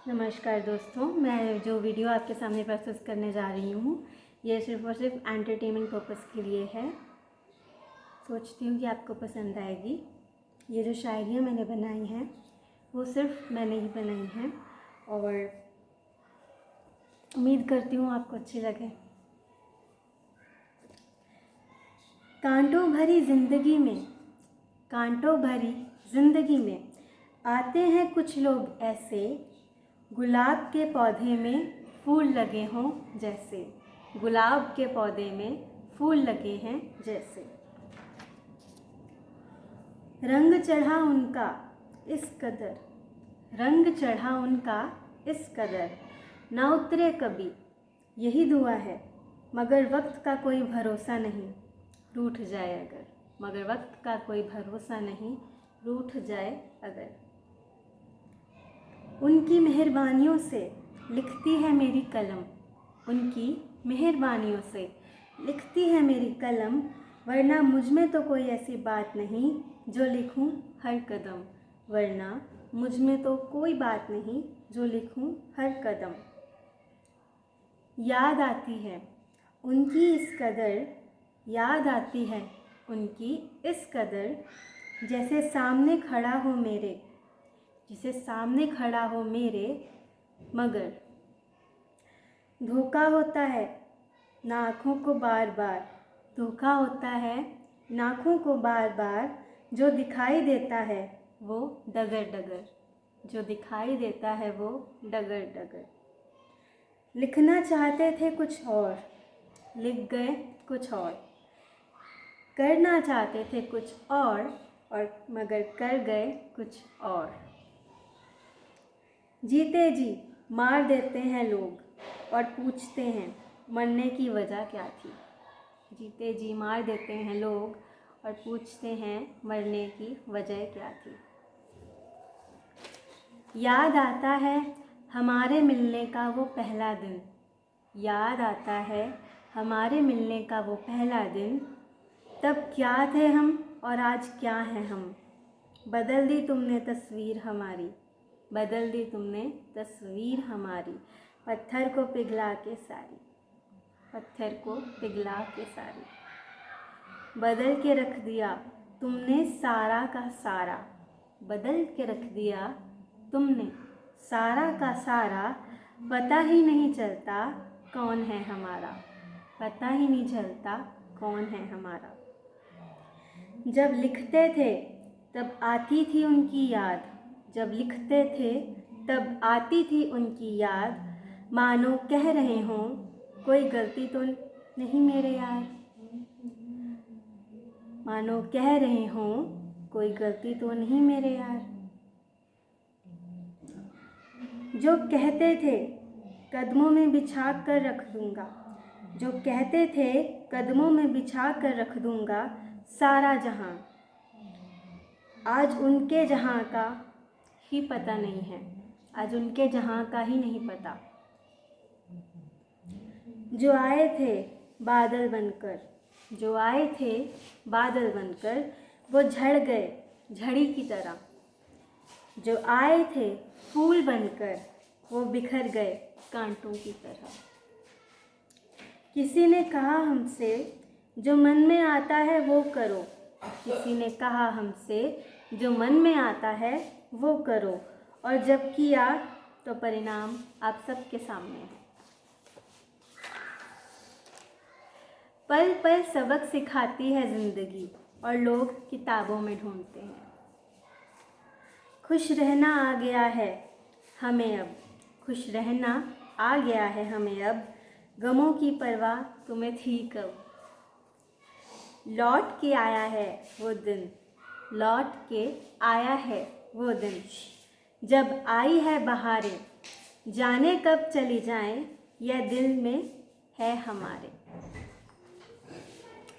नमस्कार दोस्तों, मैं जो वीडियो आपके सामने प्रस्तुत करने जा रही हूँ ये सिर्फ़ और सिर्फ एंटरटेनमेंट पर्पस के लिए है। सोचती हूँ कि आपको पसंद आएगी। ये जो शायरियाँ मैंने बनाई हैं वो सिर्फ मैंने ही बनाई हैं और उम्मीद करती हूँ आपको अच्छी लगे। कांटों भरी ज़िंदगी में आते हैं कुछ लोग ऐसे, गुलाब के पौधे में फूल लगे हों जैसे, गुलाब के पौधे में फूल लगे हैं जैसे। रंग चढ़ा उनका इस कदर, ना उतरे कभी यही दुआ है, मगर वक्त का कोई भरोसा नहीं, रूठ जाए अगर, मगर वक्त का कोई भरोसा नहीं, रूठ जाए अगर। उनकी मेहरबानियों से लिखती है मेरी कलम, उनकी मेहरबानियों से लिखती है मेरी कलम, वरना मुझ में तो कोई ऐसी बात नहीं जो लिखूं हर कदम, वरना मुझ में तो कोई बात नहीं जो लिखूं हर कदम। याद आती है उनकी इस कदर, जैसे सामने खड़ा हो मेरे, मगर धोखा होता है ना आँखों को बार बार, जो दिखाई देता है वो डगर। लिखना चाहते थे कुछ और, लिख गए कुछ और, करना चाहते थे कुछ और मगर कर गए कुछ और। जीते जी मार देते हैं लोग और पूछते हैं मरने की वजह क्या थी, जीते जी मार देते हैं लोग और पूछते हैं मरने की वजह क्या थी। याद आता है हमारे मिलने का वो पहला दिन, तब क्या थे हम और आज क्या हैं हम। बदल दी तुमने तस्वीर हमारी, पत्थर को पिघला के सारी। बदल के रख दिया तुमने सारा का सारा, पता ही नहीं चलता कौन है हमारा। जब लिखते थे तब आती थी उनकी याद, मानो कह रहे हों कोई गलती तो नहीं मेरे यार। जो कहते थे कदमों में बिछा कर रख दूंगा सारा जहां, आज उनके जहां का ही नहीं पता। जो आए थे बादल बनकर वो झड़ गए झड़ी की तरह, जो आए थे फूल बनकर वो बिखर गए कांटों की तरह। किसी ने कहा हमसे जो मन में आता है वो करो, और जब किया तो परिणाम आप सबके सामने है। पल पल सबक सिखाती है ज़िंदगी और लोग किताबों में ढूंढते हैं। खुश रहना आ गया है हमें अब, गमों की परवाह तुम्हें थी कब। लौट के आया है वो दिन, जब आई है बहारें, जाने कब चली जाएं, यह दिल में है हमारे।